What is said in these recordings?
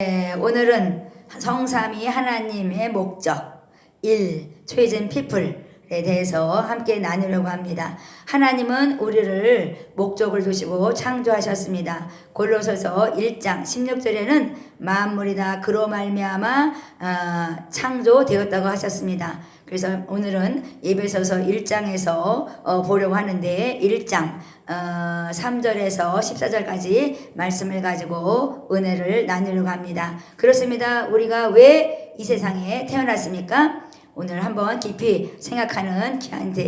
오늘은 성삼위 하나님의 목적 1. 초이즌 피플에 대해서 함께 나누려고 합니다. 하나님은 우리를 목적을 두시고 창조하셨습니다. 골로새서 1장 16절에는 만물이 다 그로 말미암아 창조되었다고 하셨습니다. 그래서 오늘은 에베소서 1장에서 보려고 하는데 1장 3절에서 14절까지 말씀을 가지고 은혜를 나누려고 합니다. 그렇습니다. 우리가 왜 이 세상에 태어났습니까? 오늘 한번 깊이 생각하는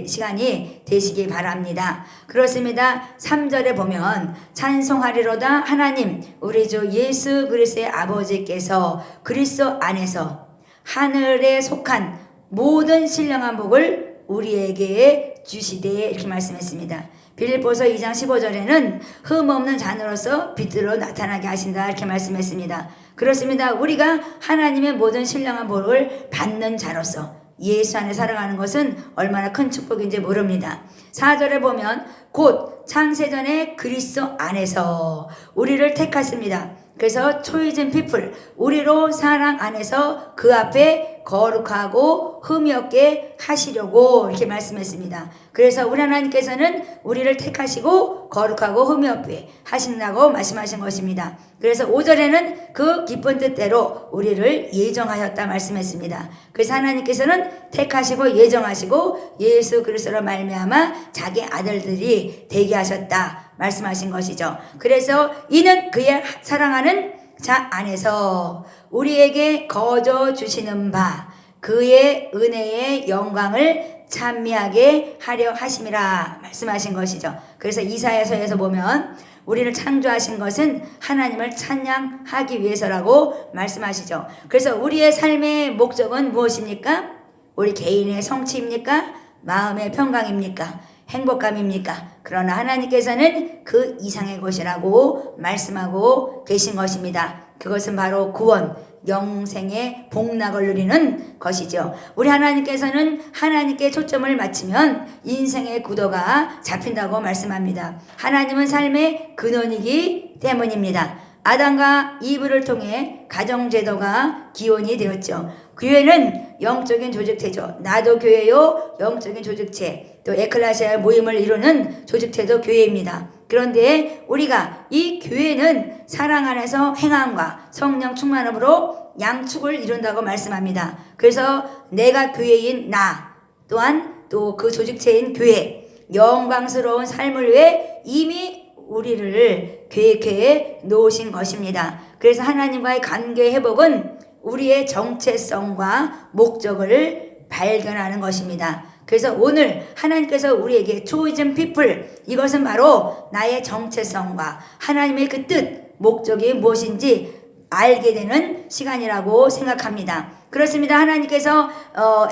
시간이 되시기 바랍니다. 그렇습니다. 3절에 보면 찬송하리로다 하나님 우리 주 예수 그리스도의 아버지께서 그리스도 안에서 하늘에 속한 모든 신령한 복을 우리에게 주시되 이렇게 말씀했습니다. 빌립보서 2장 15절에는 흠없는 자녀로서 빛으로 나타나게 하신다 이렇게 말씀했습니다. 그렇습니다. 우리가 하나님의 모든 신령한 복을 받는 자로서 예수 안에 살아가는 것은 얼마나 큰 축복인지 모릅니다. 4절에 보면 곧 창세전에 그리스도 안에서 우리를 택하십니다. 그래서 초이즌 피플 우리로 사랑 안에서 그 앞에 거룩하고 흠이 없게 하시려고 이렇게 말씀했습니다. 그래서 우리 하나님께서는 우리를 택하시고 거룩하고 흠이 없게 하신다고 말씀하신 것입니다. 그래서 5절에는 그 기쁜 뜻대로 우리를 예정하였다 말씀했습니다. 그래서 하나님께서는 택하시고 예정하시고 예수 그리스도로 말미암아 자기 아들들이 되게 하셨다 말씀하신 것이죠. 그래서 이는 그의 사랑하는 자 안에서 우리에게 거저 주시는 바 그의 은혜의 영광을 찬미하게 하려 하심이라 말씀하신 것이죠. 그래서 이사야서에서 보면 우리를 창조하신 것은 하나님을 찬양하기 위해서라고 말씀하시죠. 그래서 우리의 삶의 목적은 무엇입니까? 우리 개인의 성취입니까? 마음의 평강입니까? 행복감입니까? 그러나 하나님께서는 그 이상의 것이라고 말씀하고 계신 것입니다. 그것은 바로 구원, 영생의 복락을 누리는 것이죠. 우리 하나님께서는 하나님께 초점을 맞추면 인생의 구도가 잡힌다고 말씀합니다. 하나님은 삶의 근원이기 때문입니다. 아담과 이브를 통해 가정제도가 기원이 되었죠. 교회는 영적인 조직체죠. 나도 교회요 영적인 조직체, 또 에클레시아 모임을 이루는 조직체도 교회입니다. 그런데 우리가 이 교회는 사랑 안에서 행함과 성령 충만함으로 양축을 이룬다고 말씀합니다. 그래서 내가 교회인 나 또한 또 그 조직체인 교회 영광스러운 삶을 위해 이미 우리를 계획해 놓으신 것입니다. 그래서 하나님과의 관계 회복은 우리의 정체성과 목적을 발견하는 것입니다. 그래서 오늘 하나님께서 우리에게 초이즌 피플 이것은 바로 나의 정체성과 하나님의 그 뜻, 목적이 무엇인지 알게 되는 시간이라고 생각합니다. 그렇습니다. 하나님께서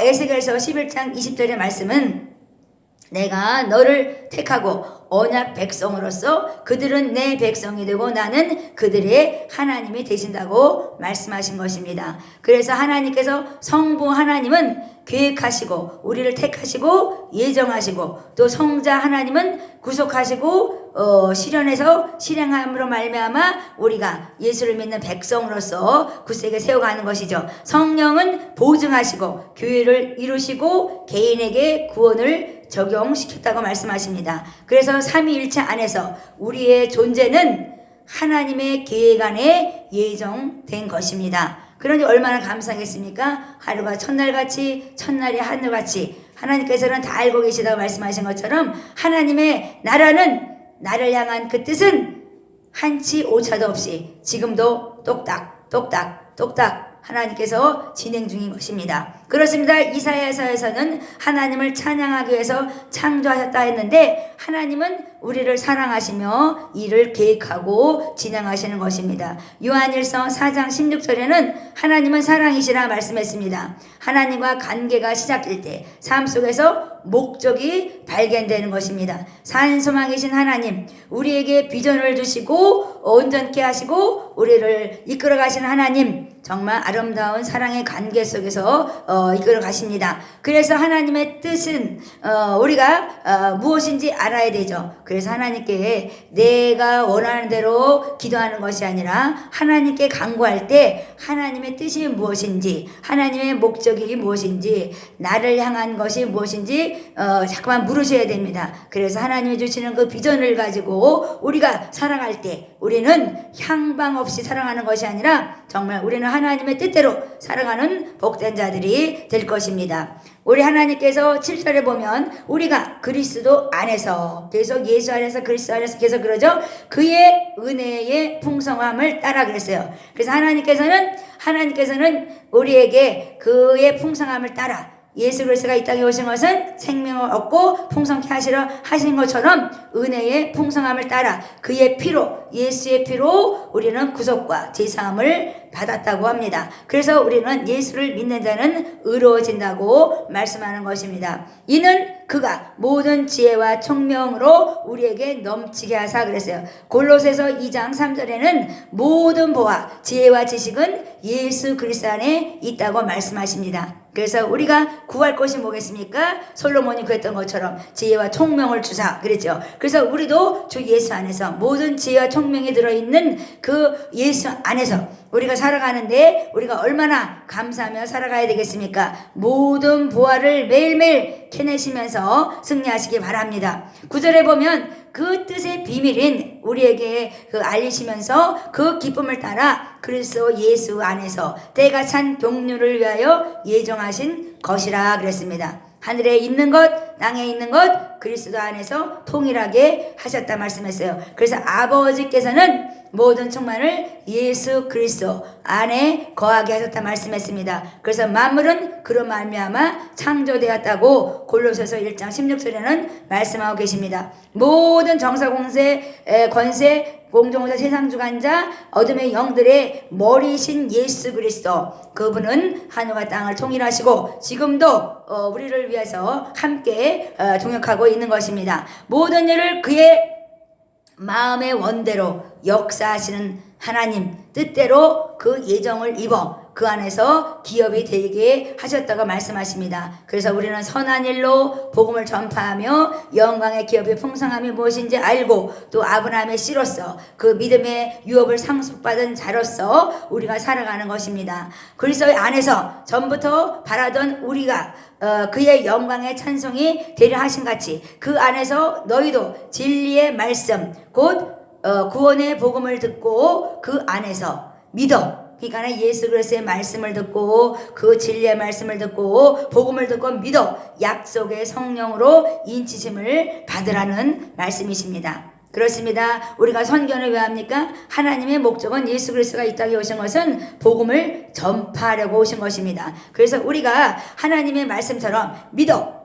에스겔서 11장 20절의 말씀은 내가 너를 택하고 언약 백성으로서 그들은 내 백성이 되고 나는 그들의 하나님이 되신다고 말씀하신 것입니다. 그래서 하나님께서 성부 하나님은 계획하시고 우리를 택하시고 예정하시고 또 성자 하나님은 구속하시고 실현해서 실행함으로 말미암아 우리가 예수를 믿는 백성으로서 굳세게 세워가는 것이죠. 성령은 보증하시고 교회를 이루시고 개인에게 구원을 적용시켰다고 말씀하십니다. 그래서 삼위일체 안에서 우리의 존재는 하나님의 계획 안에 예정된 것입니다. 그러니 얼마나 감사하겠습니까? 하루가 첫날같이 첫날이 하늘같이 하나님께서는 다 알고 계시다고 말씀하신 것처럼 하나님의 나라는 나를 향한 그 뜻은 한치 오차도 없이 지금도 똑딱 똑딱 똑딱 하나님께서 진행 중인 것입니다. 그렇습니다. 이사야서에서는 하나님을 찬양하기 위해서 창조하셨다 했는데 하나님은 우리를 사랑하시며 이를 계획하고 진행하시는 것입니다. 요한일서 4장 16절에는 하나님은 사랑이시라 말씀했습니다. 하나님과 관계가 시작될 때 삶 속에서 목적이 발견되는 것입니다. 산소망이신 하나님 우리에게 비전을 주시고 온전케 하시고 우리를 이끌어 가시는 하나님 정말 아름다운 사랑의 관계 속에서 이끌어 가십니다. 그래서 하나님의 뜻은 우리가 무엇인지 알아야 되죠. 그래서 하나님께 내가 원하는 대로 기도하는 것이 아니라 하나님께 간구할 때 하나님의 뜻이 무엇인지, 하나님의 목적이 무엇인지, 나를 향한 것이 무엇인지 자꾸만 물으셔야 됩니다. 그래서 하나님이 주시는 그 비전을 가지고 우리가 살아갈 때 우리는 향방 없이 살아가는 것이 아니라 정말 우리는 하나님의 뜻대로 살아가는 복된 자들이 될 것입니다. 우리 하나님께서 7절에 보면 우리가 그리스도 안에서 계속 예수 안에서 그리스도 안에서 계속 그러죠. 그의 은혜의 풍성함을 따라 그랬어요. 그래서 하나님께서는 우리에게 그의 풍성함을 따라 예수 그리스도가 이 땅에 오신 것은 생명을 얻고 풍성케 하시려 하신 것처럼 은혜의 풍성함을 따라 그의 피로, 예수의 피로 우리는 구속과 제사함을 받았다고 합니다. 그래서 우리는 예수를 믿는 자는 의로워진다고 말씀하는 것입니다. 이는 그가 모든 지혜와 총명으로 우리에게 넘치게 하사 그랬어요. 골로새서 2장 3절에는 모든 보화, 지혜와 지식은 예수 그리스도 안에 있다고 말씀하십니다. 그래서 우리가 구할 것이 뭐겠습니까? 솔로몬이 그랬던 것처럼 지혜와 총명을 주사 그랬죠. 그래서 우리도 주 예수 안에서 모든 지혜와 총명이 들어있는 그 예수 안에서 우리가 살아가는데 우리가 얼마나 감사하며 살아가야 되겠습니까? 모든 보화를 매일매일 캐내시면서 승리하시기 바랍니다. 9절에 보면 그 뜻의 비밀인 우리에게 알리시면서 그 기쁨을 따라 그리스도 예수 안에서 때가 찬 경륜을 위하여 예정하신 것이라 그랬습니다. 하늘에 있는 것, 땅에 있는 것 그리스도 안에서 통일하게 하셨다 말씀했어요. 그래서 아버지께서는 모든 충만을 예수 그리스도 안에 거하게 하셨다 말씀했습니다. 그래서 만물은 그로 말미암아 창조되었다고 골로새서 1장 16절에는 말씀하고 계십니다. 모든 정사 공세 권세 공정호사 세상주관자 어둠의 영들의 머리신 예수 그리스도 그분은 하늘과 땅을 통일하시고 지금도 우리를 위해서 함께 동역하고 있는 것입니다. 모든 일을 그의 마음의 원대로 역사하시는 하나님 뜻대로 그 예정을 입어 그 안에서 기업이 되게 하셨다고 말씀하십니다. 그래서 우리는 선한 일로 복음을 전파하며 영광의 기업의 풍성함이 무엇인지 알고 또 아브라함의 씨로서 그 믿음의 유업을 상속받은 자로서 우리가 살아가는 것입니다. 그리스도 안에서 전부터 바라던 우리가 그의 영광의 찬송이 되려 하신 같이 그 안에서 너희도 진리의 말씀 곧 구원의 복음을 듣고 그 안에서 믿어. 그러니까 예수 그리스도의 말씀을 듣고 그 진리의 말씀을 듣고 복음을 듣고 믿어 약속의 성령으로 인치심을 받으라는 말씀이십니다. 그렇습니다. 우리가 선교는 왜 합니까? 하나님의 목적은 예수 그리스도가 이 땅에 오신 것은 복음을 전파하려고 오신 것입니다. 그래서 우리가 하나님의 말씀처럼 믿어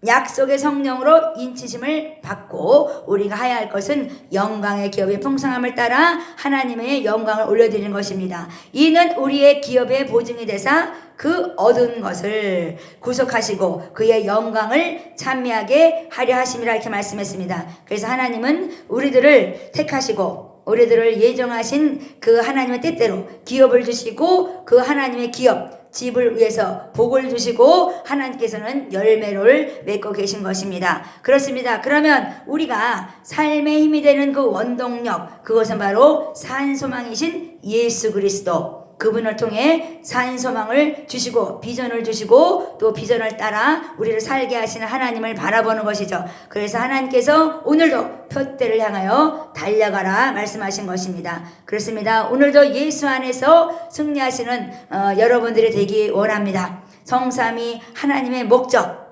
약속의 성령으로 인치심을 받고 우리가 해야 할 것은 영광의 기업의 풍성함을 따라 하나님의 영광을 올려드리는 것입니다. 이는 우리의 기업의 보증이 되사 그 얻은 것을 구속하시고 그의 영광을 찬미하게 하려 하심이라 이렇게 말씀했습니다. 그래서 하나님은 우리들을 택하시고 우리들을 예정하신 그 하나님의 뜻대로 기업을 주시고 그 하나님의 기업 집을 위해서 복을 주시고 하나님께서는 열매를 맺고 계신 것입니다. 그렇습니다. 그러면 우리가 삶의 힘이 되는 그 원동력 그것은 바로 산소망이신 예수 그리스도 그분을 통해 산소망을 주시고 비전을 주시고 또 비전을 따라 우리를 살게 하시는 하나님을 바라보는 것이죠. 그래서 하나님께서 오늘도 표대를 향하여 달려가라 말씀하신 것입니다. 그렇습니다. 오늘도 예수 안에서 승리하시는 여러분들이 되기 원합니다. 성삼위 하나님의 목적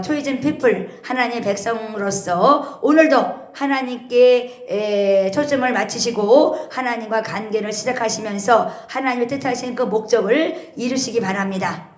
초이즌 피플 하나님의 백성으로서 오늘도 하나님께 초점을 맞추시고 하나님과 관계를 시작하시면서 하나님의 뜻하신 그 목적을 이루시기 바랍니다.